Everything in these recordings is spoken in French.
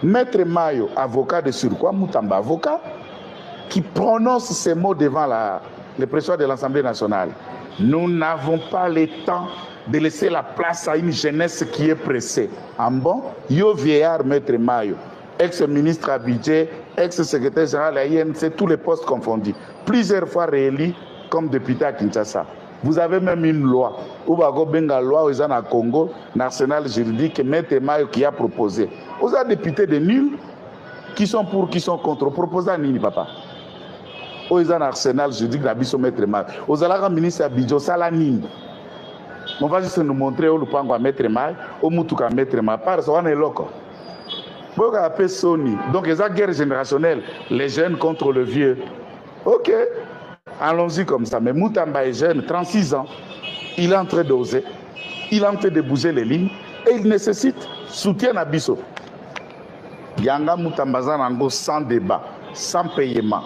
Maître Mayo, avocat de surcroît, Moutamba, avocat, qui prononce ces mots devant le président de l'Assemblée nationale. Nous n'avons pas le temps de laisser la place à une jeunesse qui est pressée. En bon, yo vieillard, Maître Mayo, ex-ministre à budget, ex-secrétaire général à INC, tous les postes confondus, plusieurs fois réélu comme député à Kinshasa. Vous avez même une loi, ou benga loi aux au Congo, national juridique, Maître Mayo qui a proposé. Vous avez députés de nuls qui sont pour, qui sont contre. Proposez à Nini, papa. Aux arsenal juridique d'Abisso Maître Mayo. Aux alaka ministre Abidjo Salanini. On va juste nous montrer où le pango à Maître Mayo, au Moutuka Maître Mayo. Par ça, on est loco. Donc, les guerre générationnelle, les jeunes contre le vieux. Ok, allons-y comme ça. Mais Moutamba est jeune, 36 ans. Il est en train d'oser. Il est en train de bouger les lignes. Et il nécessite soutien à Bisso. Yanga Moutamba Zanango sans débat, sans paiement,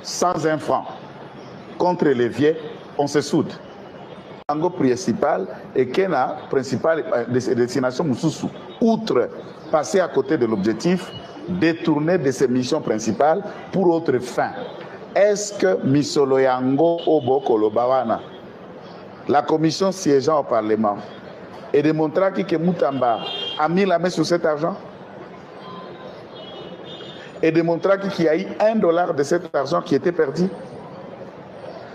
sans enfants. Contre les vieux, on se soude. Yango principal et Kena principal destination Moussoussou. Outre passer à côté de l'objectif, détourner de ses missions principales pour autre fin. Est-ce que Misolo Yango Oboko Lobawana, la commission siégeant au Parlement, et démontrera que Moutamba a mis la main sur cet argent et démontrera qu'il y a eu $1 de cet argent qui était perdu?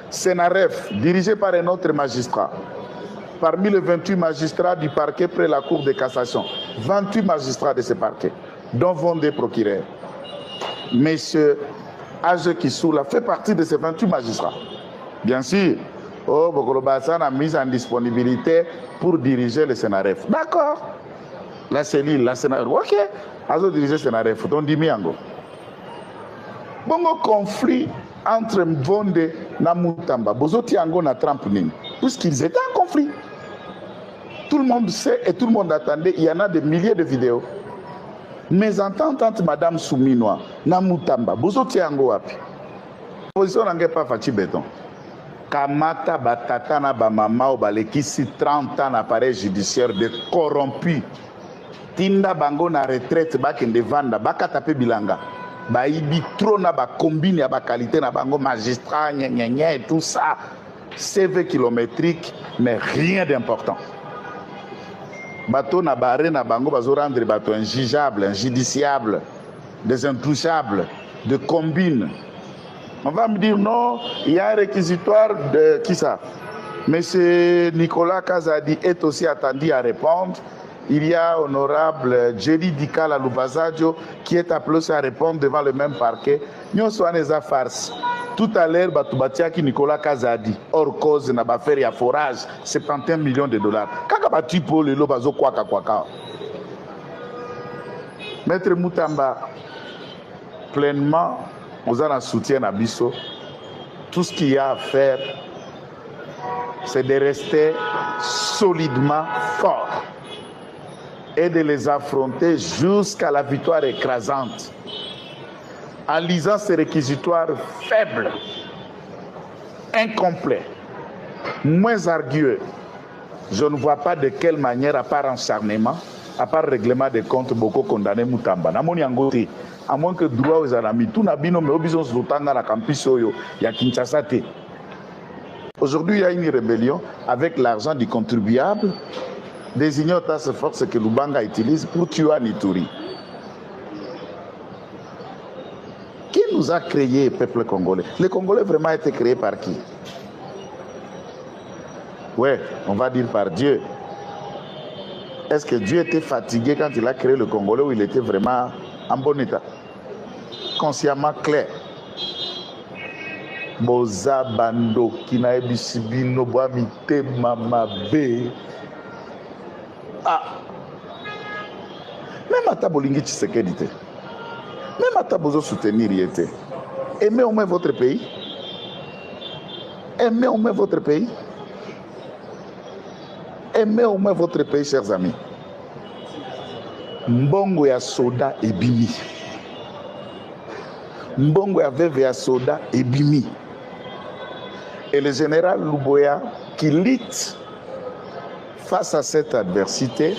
Sénaref, dirigé par un autre magistrat, parmi les 28 magistrats du parquet près la Cour de cassation, 28 magistrats de ce parquet, dont vont des procureurs. Monsieur Age Kissoula fait partie de ces 28 magistrats. Bien sûr, Bokolobasan a mis en disponibilité pour diriger le Sénaref. D'accord. La cellule, la Sénaref. Ok. Azo diriger le Sénaref. Donc, Dimiango. Bongo conflit entre Mvonde et Moutamba. Bozoti Ango na Trump Ning. Puisqu'ils étaient en conflit. Tout le monde sait et tout le monde attendait. Il y en a des milliers de vidéos. Mais en tant que Madame Souminoa, Namoutamba, Bozoti Ango Wapi. Position n'a pas Fachi Béton. Kamata Batata na Bamama ou Balekisi 30 ans d'appareil judiciaire de corrompu. Tinda Bango na retraite Bakende Vanda, Bakatape Bilanga. Baïbi trop na ba combine à ba qualité na bango magistrat gna et tout ça, CV kilométrique mais rien d'important. Bateau na barré na bango bazo rendre bateau injugeable, injudiciable, des intouchables, de combine. On va me dire non, il y a un réquisitoire de qui ça? Monsieur Nicolas Kazadi est aussi attendu à répondre. Il y a honorable Jerry Dikala Lubazadio qui est appelé à répondre devant le même parquet. Nous sommes des farces. Tout à l'heure, Batubatiaki Nicolas Kazadi, hors cause, n'a pas fait forage, 71 millions de dollars. Kaka batu pour le lobazo kwaka kwaka. Maître Moutamba, pleinement, nous allons soutien à Bisso. Tout ce qu'il y a à faire, c'est de rester solidement fort et de les affronter jusqu'à la victoire écrasante. En lisant ces réquisitoires faibles, incomplets, moins ardueux, je ne vois pas de quelle manière, à part encharnement, à part règlement des comptes, beaucoup condamné Moutamba. À moins que droit aux amis, tout n'a bino mais obison dans la campus il y a Kinshasa. Aujourd'hui, il y a une rébellion avec l'argent du contribuable. Désigné aux task force que Lubanga utilise pour tuer Nituri. Qui nous a créé le peuple congolais? Le Congolais vraiment a été créé par qui? Ouais, on va dire par Dieu. Est-ce que Dieu était fatigué quand il a créé le Congolais ou il était vraiment en bon état? Consciemment clair. Boza Bando, Kina Ebisibino, Boamite Mamabe. Ah, même à ta bolingi Tshisekedi, même à ta bozo soutenir yete. Aimez au moins votre pays. Aimez au moins votre pays. Aimez au moins votre pays, chers amis. Mbongo ya soda et bimi. Mbongo ya veve ya soda et bimi. Et le général Luboya qui lutte face à cette adversité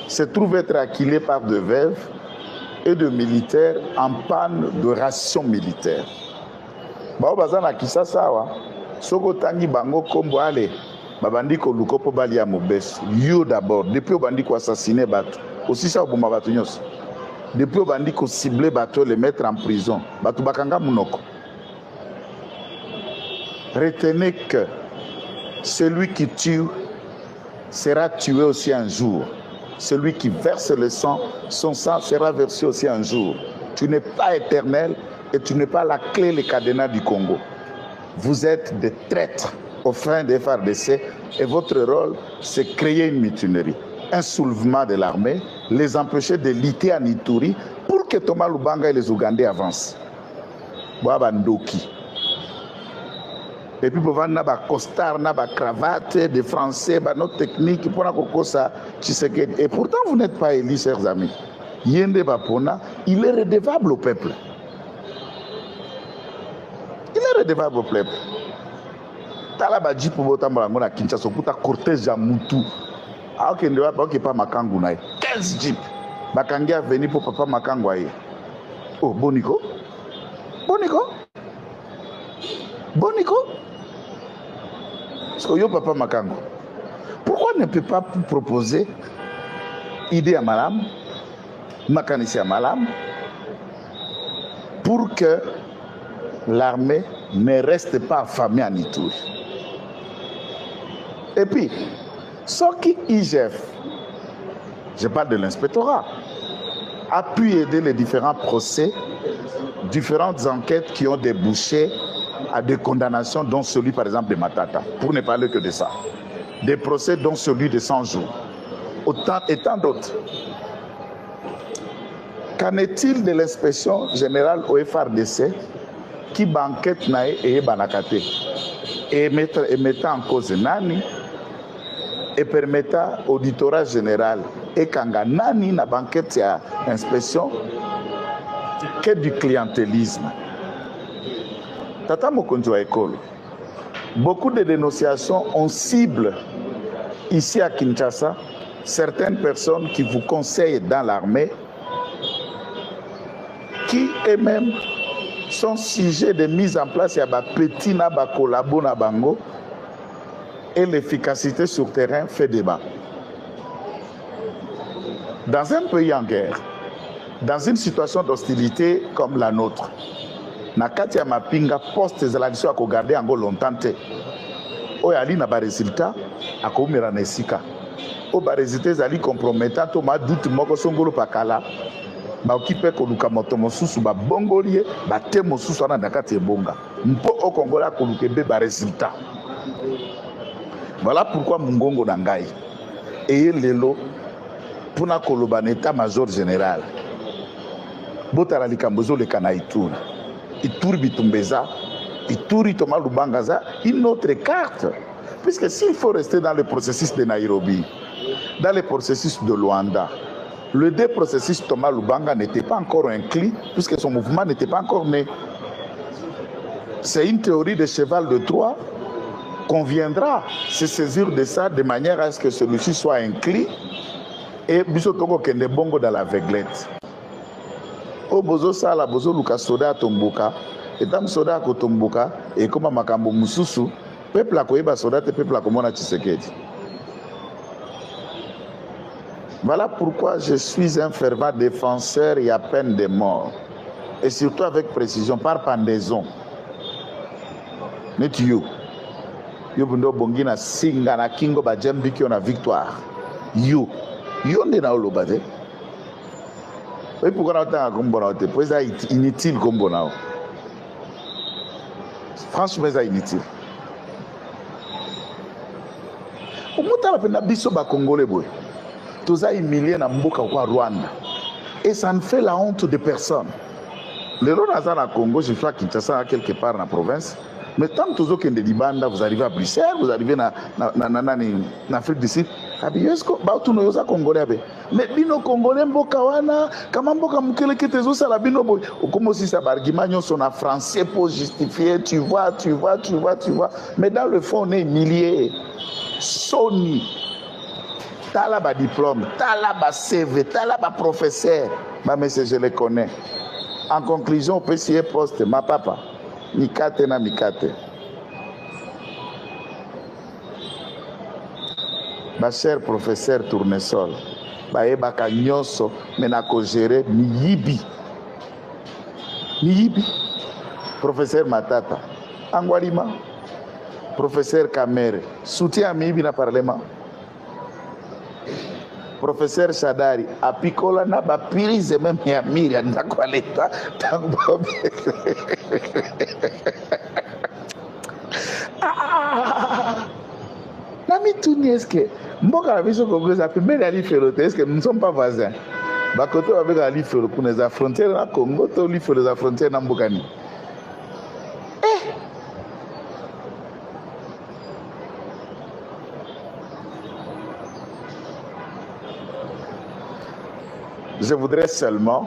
se trouve être acquilé par de veuves et de militaires en panne de ration militaire. Bao bazana Kisasa wa soko tangi bango kombo ale babandi ko lukopo bali ya mobeso. You d'abord depuis obandi ko assassiner bato aussi ça oboma bato nyos. Depuis obandi ko cibler bato les mettre en prison. Bato bakanga munoko. Retenez que celui qui tue sera tué aussi un jour. Celui qui verse le sang, son sang sera versé aussi un jour. Tu n'es pas éternel et tu n'es pas la clé, les cadenas du Congo. Vous êtes des traîtres au fin des FARDC et votre rôle, c'est créer une mutinerie, un soulèvement de l'armée, les empêcher de lutter en Ituri pour que Thomas Lubanga et les Ougandais avancent. Boabandoki. Et puis, pour avoir des costards, des cravates, des Français, notre technique, pour ça, et pourtant, vous n'êtes pas élus, chers amis. Yende Bapona, il est redevable au peuple. Il est redevable au peuple. Talabadji pour votre amour à Kinshasa, pour ta cortège à Moutou. Ah, ok, ne va pas Makangounaï. 15 jeeps. Bakangi a venu pour papa Makangouaï. Oh, Bonico? Bonico? Bonico? Yo papa Makango. Pourquoi ne peut pas proposer idée à Malam, Makanisi à Malam, pour que l'armée ne reste pas affamée en Ituri? Et puis, ce qui IGF, je parle de l'inspectorat, a pu aider les différents procès, différentes enquêtes qui ont débouché à des condamnations, dont celui par exemple de Matata, pour ne parler que de ça. Des procès dont celui de 100 jours, autant et tant d'autres. Qu'en est-il de l'inspection générale au FARDC qui banquette nae et banakate et mettant en cause Nani et permettant au auditorat général et kanga Nani na banquette à inspection que du clientélisme. Tata Mokonjo Ekolo, beaucoup de dénonciations ont cible ici à Kinshasa certaines personnes qui vous conseillent dans l'armée, qui eux-mêmes sont sujets de mise en place à petit na collabo na bango et l'efficacité sur terrain fait débat. Dans un pays en guerre, dans une situation d'hostilité comme la nôtre, nakati ya mapinga poste ezalaki à kogarder yango longtemps te oyo ali na baresultat akoumela na esika oyo baresultat ezali compromettant to maduti moko songolo pakala baoki mpe koluka moto mosusu babongoli ye bate mosusu wana na kati ebonga mpo okongola akoluka ebe baresultat. Voilà pourquoi mongongo na ngai eye lelo mpona koloba na état major général botala likambo ezoleka na Ituri. Ituri Bitumbeza, Ituri Thomas Lubangaza, une autre carte. Puisque s'il faut rester dans le processus de Nairobi, dans le processus de Luanda, le deux processus Thomas Lubanga n'était pas encore inclus, puisque son mouvement n'était pas encore né. C'est une théorie de cheval de Troie qu'on viendra se saisir de ça de manière à ce que celui-ci soit inclus et Bisotongo Kende Bongo dans la veuglette. O bozo sala bozo luka soda tomboka etam soda ko tomboka et comme makambo mususu peuple a koyeba soda te peuple a komona Tshisekedi. Voilà pourquoi je suis un fervent défenseur et à peine de mort et surtout avec précision par pendaison. Net you bundo bongina singa na kingo ba jembi ki on a victoire. You nde na olobade. Oui, pourquoi on a un peu inutile comme bon. Franchement, c'est inutile. Au moins, on a biso ba Congolais boy. Tous a humilié na mboka kwa Rwanda. Et ça ne fait la honte de personne. Le Rwanda na Congo, je fais Kinshasa quelque part dans la province. Mais tant que vous êtes de Libanda, vous arrivez à Bruxelles, vous arrivez en Afrique du Sud. Mais bino Congolais mbokawana, kama mboka mukele ketezo sala bino boy. Comme aussi ça barguiment son en français pour justifier, tu vois. Mais dans le fond, on est milliers. Sony. Tala ba diplôme, tala ba CV, tala ba professeur. Ma monsieur, je les connais. En conclusion, on peut essayer poste, ma papa. Mikate na mikate. Ma cher professeur Tournesol, bayebaka nyonso menako gérer miyibi. Miyibi. Professeur Matata, Angwalima. Professeur Kamere, soutien à miyibi na parlement. Professeur Shadari, apikola na bapirize même ya miri na kwa leta tango. Nami tuni eske mboka la biso congolaise apimeli ali felote eske nous ne sommes pas voisins. Bakoto avec ali felo pour les frontières na Congo to li felo les frontières na mbokani. Je voudrais seulement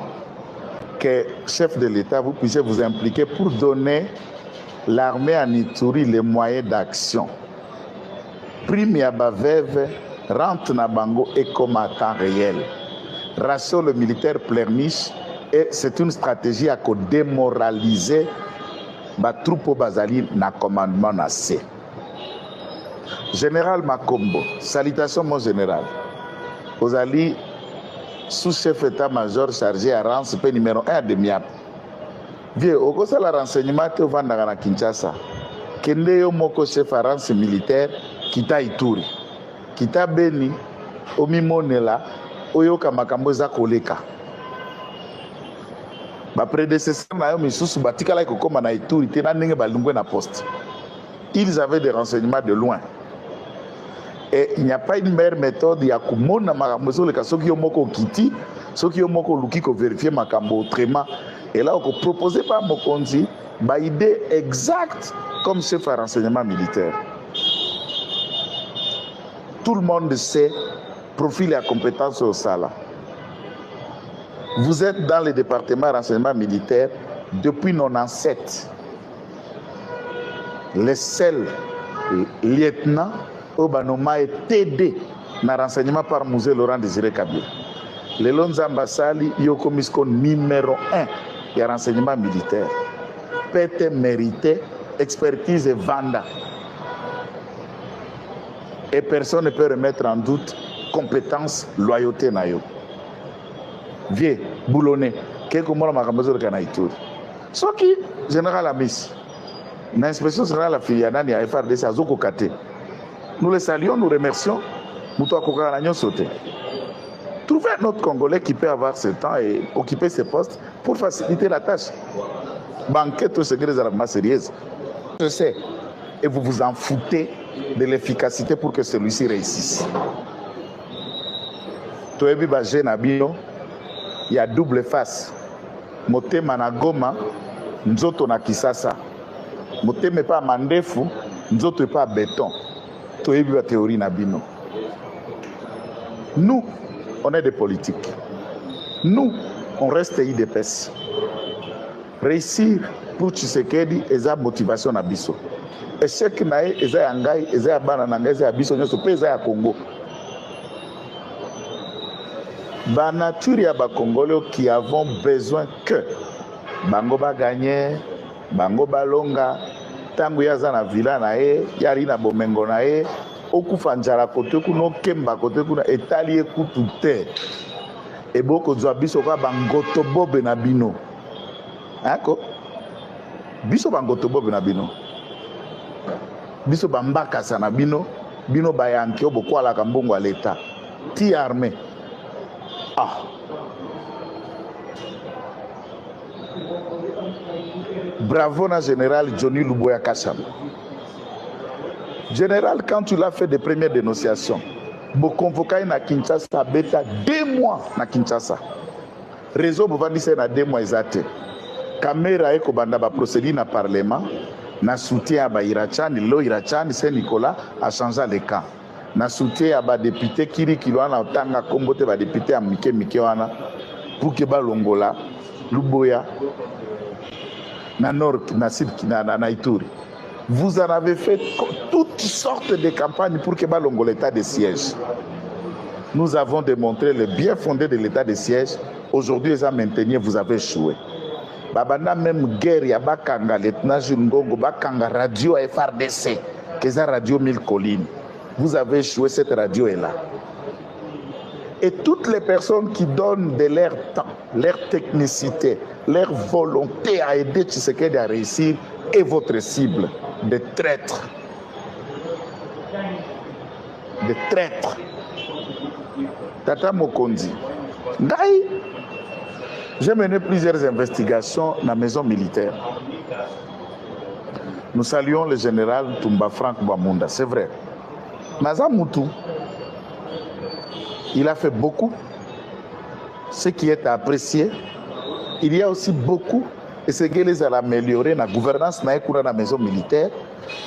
que, chef de l'État, vous puissiez vous impliquer pour donner l'armée en Ituri les moyens d'action. Prime ya baveve, rentre na bango et comme à temps réel. Ratio le militaire pleurniche et c'est une stratégie à démoraliser ma troupe bazali na commandement na C. Général Makombo, salutations mon général. Ozali sous-chef état-major chargé à Rance, P numéro 1 de Miap. Vieux, au cours de la renseignement, tu vas à Kinshasa. Kende yo moko chef à Rance militaire, kita Ituri. Kita Beni, Omimonela, Oyoka Makamboza Koleka. Ba prédécesseur na yo misusu batika la kokoma na Ituri, tena ndenge balungwe na poste. Ils avaient des renseignements de loin. Et il n'y a pas une meilleure méthode. Il y a kumona makambo le soki yo moko kiti, soki yo moko luki ko vérifier makambo autrement. Et là on peut proposer par mokonzi ba idée exacte comme chef de renseignement militaire. Tout le monde sait profil et compétence au Sala. Vous êtes dans le département de renseignement militaire depuis 97. Les seuls lieutenants Obanoma est TD na renseignement par Musée Laurent Désiré Kabila. Le Lonzamba Sali yoko misko numéro 1 du renseignement militaire. Pète mérité, expertise et vanda. Et personne ne peut remettre en doute compétence, loyauté na yo. Vieux, boulonné, quelques mois ma ramazou de Kanaïtour. Ce qui, général Amis, l'inspection générale la filiale à FRDC à Zoko Kate. Nous les saluons, nous remercions. Trouvez un autre Congolais qui peut avoir ce temps et occuper ses postes pour faciliter la tâche. Banquette au secret des armements sérieuses. Je sais. Et vous vous en foutez de l'efficacité pour que celui-ci réussisse. Toebi Bajé Nabino, il y a double face. Moté Managoma, Nzoto na Kisasa. Moté me pas Mandefu, Nzoto pas béton. Théorie Nabino. Nous, on est des politiques. Nous, on reste IDPS. Réussir pour Tshisekedi, c'est la motivation Nabiso. Et chaque naïe, c'est Angaï, c'est Banananga, c'est Abiso, c'est à Congo. La nature, il y a des Congolais qui avons besoin que Bango ba gagner, Bango ba longa. Tango yaza na villa na ye, yari na bomengo na ye, okufa njala kote kuno kemba kote kuna etali ekutu te. Eboko zwa biso kwa bangoto bobe na bino. Ako? Biso bangoto bobe na bino. Biso bambaka sa na bino, bino bayanki oboko ala kambongo à l'état. Ti armée. Ah. Bravo na général Johnny Luboya Kacham. Général, quand tu l'as fait des premières dénonciations, vous convoquez na Kinshasa beta 2 mois na Kinshasa. Réseau Bovandi c'est na 2 mois exact. Caméra eko banda ba procédure na parlement, na soutien à ba Irachani, lo Irachani Saint Nicolas a changé le camp. Na soutien à ba député Kiri Kilwana otanga kombote ba député amike wana pour que ba longola Luboya na nord, na sud, na Ituri. Vous en avez fait toutes sortes de campagnes pour que Balongo l'état de siège. nous avons démontré le bien fondé de l'état de siège. Aujourd'hui, les maintenus, vous avez échoué. Babana même guerre, ya bakanga, lieutenant Jules Ngongo, bakanga radio FRDC, que c'est radio 1000 collines. Vous avez échoué, cette radio est là. Et toutes les personnes qui donnent de leur temps, leur technicité, leur volonté à aider Tshisekedi à réussir est votre cible de traîtres. De traîtres. Tata Mokondi. J'ai mené plusieurs investigations dans la maison militaire. Nous saluons le général Tumba Frank Bamunda, c'est vrai. Mazamoutou, il a fait beaucoup, ce qui est apprécié. Il y a aussi beaucoup, et ce qui les a amélioré dans la gouvernance dans la maison militaire.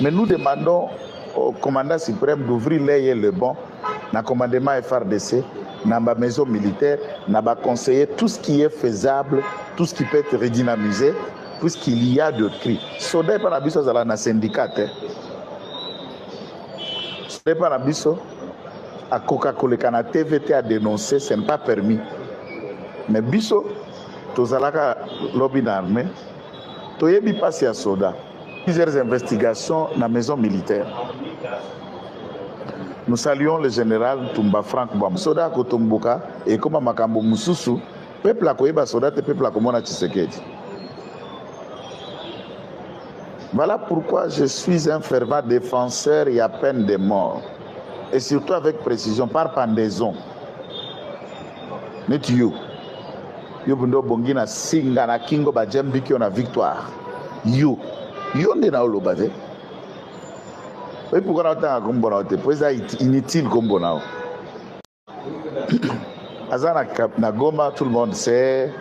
Mais nous demandons au commandant suprême d'ouvrir l'œil et le bon dans le commandement FRDC, dans la maison militaire, dans le conseiller, tout ce qui est faisable, tout ce qui peut être redynamisé, puisqu'il y a de cris. Soda n'est pas la biso dans le syndicat. Soda n'est pas la biso. À Coca-Cola, quand la TVT a dénoncé, ce n'est pas permis. Mais biso, tozalaka lobby d'armée, toyebi passe à soda. Plusieurs investigations dans la maison militaire. Nous saluons le général Tumba Frank Bam. Soda Kotomboka et comme Makambo Mususu, peuple a koyeba soda te peuple a komona Tshisekedi. Voilà pourquoi je suis un fervent défenseur et à peine de mort. Et surtout avec précision, par pendaison. Net you. Yobundo Bongina Singa na Kingo Bajembi qui on a victoire. You. You on est dans le base. Oui, pourquoi on a un combo là? Pourquoi c'est inutile combo là? Azana na Goma, tout le monde sait.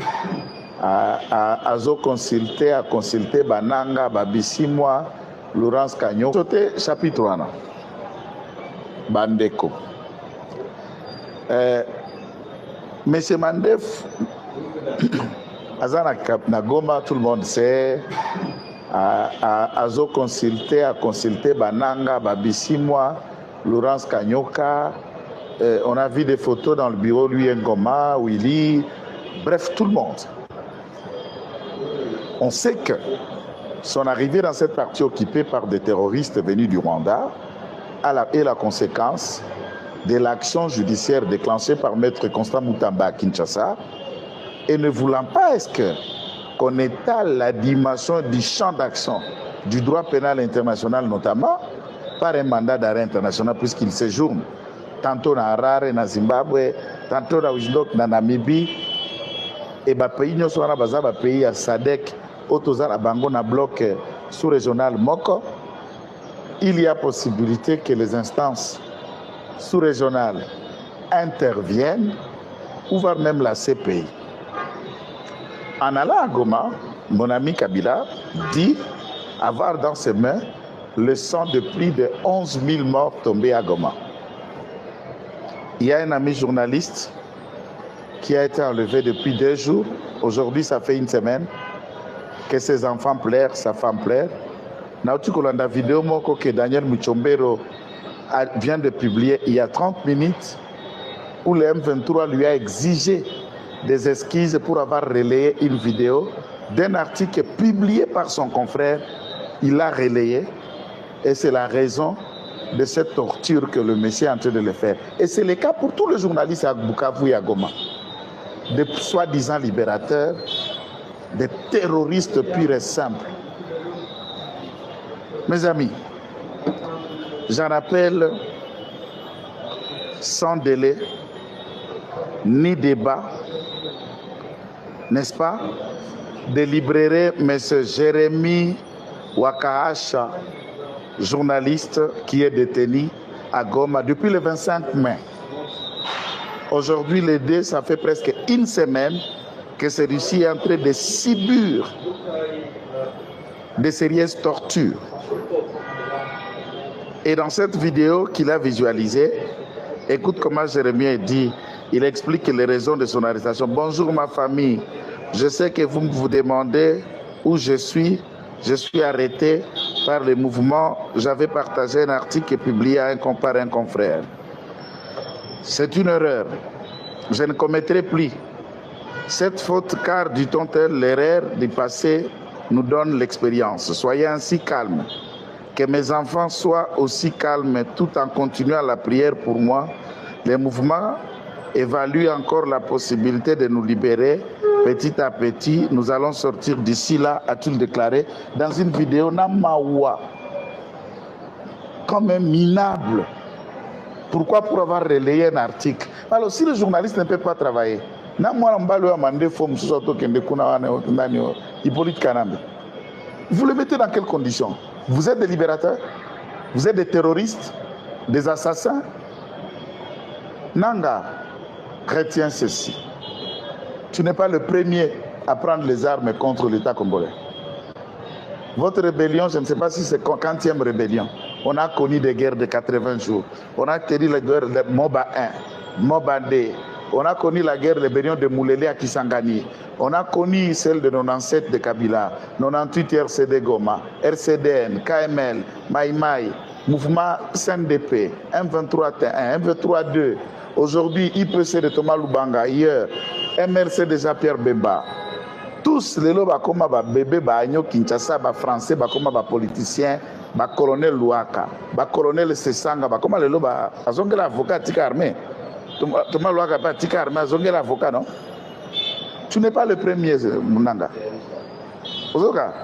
À consulter Bananga, Babisimwa, Laurence Cagnon. C'était chapitre 1. Bandeko. Monsieur Mandef, Azana Nagoma, tout le monde sait. À consulter Bananga, Babisimwa, Laurence Kanyoka. On a vu des photos dans le bureau, lui Ngoma, Willy, bref, tout le monde. On sait que son arrivée dans cette partie occupée par des terroristes venus du Rwanda est la conséquence de l'action judiciaire déclenchée par Maître Constant Moutamba à Kinshasa et ne voulant pas qu'on étale la dimension du champ d'action du droit pénal international, notamment par un mandat d'arrêt international, puisqu'il séjourne tantôt dans Harare, dans Zimbabwe, tantôt dans Windhoek, dans Namibie, et les pays qui sont dans pays à SADC, Otozana Bango, dans bloc sous-régional Moko, il y a possibilité que les instances sous-régionales interviennent, ou voire même la CPI. En allant à Goma, mon ami Kabila dit avoir dans ses mains le sang de plus de 11 000 morts tombés à Goma. Il y a un ami journaliste qui a été enlevé depuis 2 jours. Aujourd'hui, ça fait 1 semaine que ses enfants pleurent, sa femme pleure. La vidéo que Daniel Muchombero vient de publier il y a 30 minutes où le M23 lui a exigé des excuses pour avoir relayé une vidéo d'un article publié par son confrère. Il l'a relayé et c'est la raison de cette torture que le monsieur est en train de le faire. Et c'est le cas pour tous les journalistes à Bukavu et à Goma. Des soi-disant libérateurs, des terroristes purs et simples. Mes amis, j'en rappelle sans délai ni débat, n'est-ce pas, de libérer M. Jérémy Wakaasha, journaliste qui est détenu à Goma depuis le 25 mai. Aujourd'hui, le 2, ça fait presque 1 semaine que celui-ci est en train de subir de sérieuses tortures. Et dans cette vidéo qu'il a visualisée, écoute comment Jérémy dit, il explique les raisons de son arrestation. Bonjour ma famille, je sais que vous vous demandez où je suis arrêté par le mouvement. J'avais partagé un article publié par un confrère. C'est une erreur. Je ne commettrai plus cette faute car, dit-on-tel, l'erreur du passé nous donne l'expérience. Soyez ainsi calmes. Que mes enfants soient aussi calmes tout en continuant la prière pour moi. Les mouvements évaluent encore la possibilité de nous libérer. Petit à petit, nous allons sortir d'ici là, a-t-il déclaré dans une vidéo Namawa. Comme un minable. Pourquoi? Pour avoir relayé un article. Alors, si le journaliste ne peut pas travailler, vous le mettez dans quelles conditions? Vous êtes des libérateurs? Vous êtes des terroristes? Des assassins? Nanga, retiens ceci. Tu n'es pas le premier à prendre les armes contre l'État congolais. Votre rébellion, je ne sais pas si c'est 40e rébellion. On a connu des guerres de 80 jours. On a connu la guerre de Moba 1, Moba 2. On a connu la guerre de rébellion de Moulélé à Kisangani. On a connu celle de 97 de Kabila, 98 RCD Goma, RCDN, KML, Maïmaï, Mouvement CNDP, M23T1, M23-2. Aujourd'hui, IPC de Thomas Lubanga, hier, MRC de Jean-Pierre Bemba. Tous les lots, comme bébé, Agno Kinshasa, français, comme politicien, colonel Louaka, colonel Sessanga, comme les lots, ils avocat tika armé. Thomas Louaka pas tika armé, ils avocat, non? Tu n'es pas le premier, Munanga. Ozoka,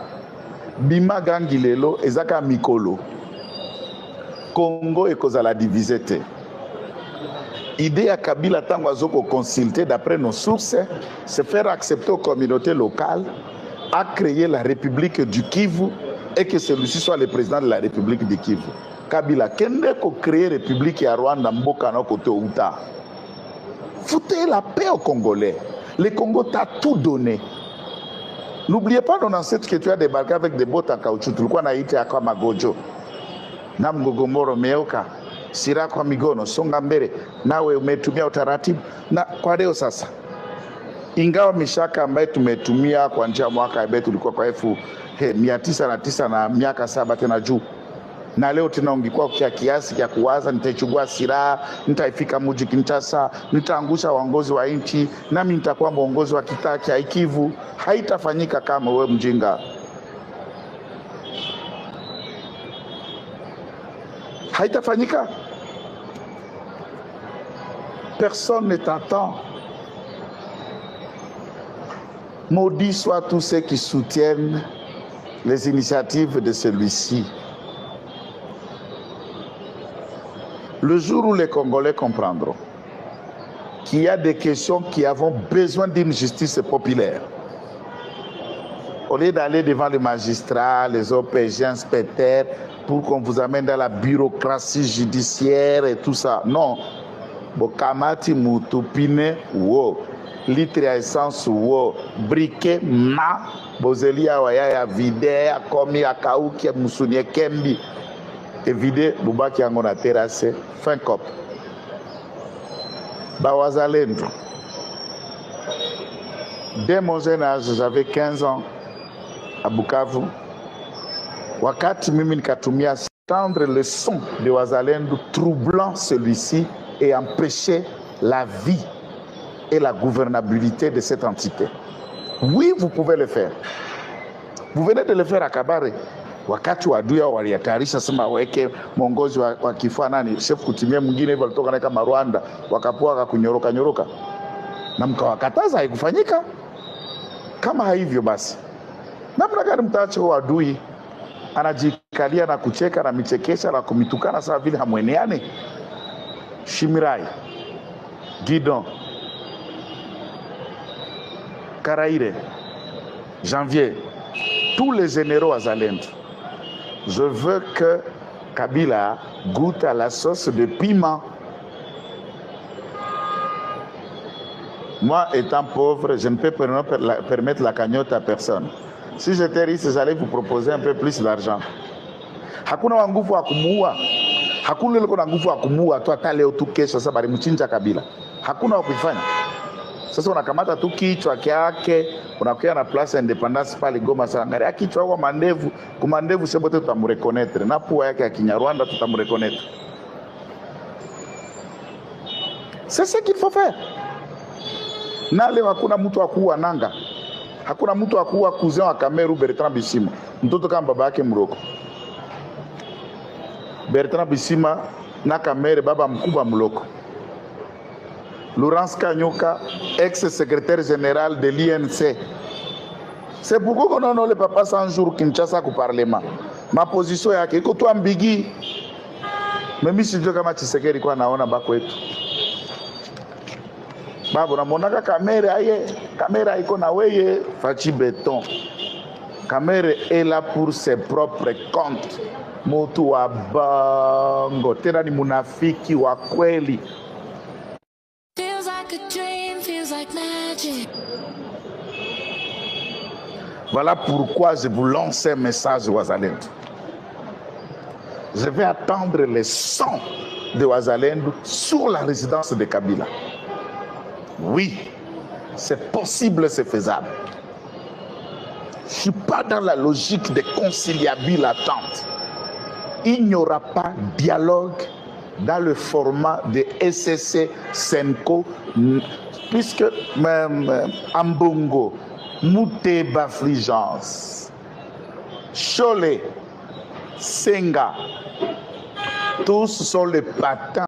Bima Gangilelo, Ezaka Mikolo. Congo et Kozala divisé. Idée à Kabila Tangwazoko consulter d'après nos sources, se faire accepter aux communautés locales, à créer la République du Kivu et que celui-ci soit le président de la République du Kivu. Kabila, qu'est-ce qu'on crée la République à Rwanda, Mbokano, côté Outa? Foutez la paix aux Congolais. Le Congo t'a tout donné. N'oubliez pas ton ancêtre que tu as débarqué avec des bottes en caoutchouc. Tu as été à Kwamagojo. Namgogomoro Meoka. Sira kwa migono songa mbele nawe umetumia utaratibu na kwa leo sasa, ingawa mishaka ambayo tumetumia kwa njia mwaka ambayo tulikuwa kwa 1909 na miaka 7 tena juu, na leo tunaongikwa kwa kiasi cha kuwaza nitachukua silaha, nitaifika mji Kinshasa, nitaangusha waongozi wa nchi, nami nitakuwa mwongozi wa kitaa cha Kivu. Haitafanyika kama wewe mjinga. Haitafanyika. Personne ne t'entend. Maudits soient tous ceux qui soutiennent les initiatives de celui-ci. Le jour où les Congolais comprendront qu'il y a des questions qui avons besoin d'une justice populaire, au lieu d'aller devant les magistrats, les OPG, inspecteurs, pour qu'on vous amène dans la bureaucratie judiciaire et tout ça. Non. Bokamati mutupine wo. Litre à essence wo. Briquet ma. Bozelia waya vide. Akomi akauki musunie kembi. Et vide bubaki angona terrasse. Fin cop. Bawazalendo. Dès mon jeune âge, j'avais 15 ans à Bukavu. Wakati mimi nikatumia tendre le son de Wazalendo, troublant celui-ci et empêcher la vie et la gouvernabilité de cette entité. Oui, vous pouvez le faire. Vous venez de le faire à Kabare. Wakati waduya walihatarisha sema weke mwongozi wa kifua nani chef kutimia mwingine hivyo alitoka kama Rwanda wakapoa akakunyoroka nyoroka na mkawakataza, haikufanyika. Kama hivyo basi namna gani mtaacha wadui anajikalia na kucheka na michekesha na kumitukana sawa vile hamweneane? Shimirai, Guidon, Karaire, Janvier, tous les généraux Wazalendo. Je veux que Kabila goûte à la sauce de piment. Moi, étant pauvre, je ne peux permettre la cagnotte à personne. Si j'étais riche, j'allais vous proposer un peu plus d'argent. Hakuna wa nguvu wa kumuua. Hakuna ile kuna nguvu wa kumuua tu hata leo tu kesho sasa bali mchinja Kabila. Hakuna wa kuifanya. Sasa unakamata tu kichwa yake, unakuwa na place independence pale Goma sana. Ngari kichwa kwa mandevu, kumandevu sebo tutamreconnaître. Na pua yake ya Kinyarwanda tutamreconnaître. C'est ce qu'il faut faire. Nale hakuna mtu wa kuua nanga. Hakuna mtu wa kuua cousin wa Kameru Bertrand Bisimwa. Mtoto kama baba yake Muroko. Bertrand Bisimwa na Kamere baba mkubwa Muloko. Laurence Kanyoka, ex-secrétaire général de l'INC. C'est pourquoi qu'on a le papa 100 jours Kinshasa au Parlement. Ma position yake iko tu ambigi. Mimi sijui kama Tshisekedi kwa naona bako yetu. Babu namonaka kamera iko na weye fachi beton. Kamera est là pour ses propres comptes. Mutu wa bango tena ni munafiki wa kweli. Feels like a dream, feels like magic. Voilà pourquoi je vous lance un message Wazalendo. Je vais attendre les sons de Wazalendo sur la résidence de Kabila. Oui, c'est possible, c'est faisable. Je ne suis pas dans la logique de conciliabile attente. Il n'y aura pas de dialogue dans le format de SSC Senko, puisque même Ambongo, Mouteba Fligence, Cholet, Senga, tous sont les patents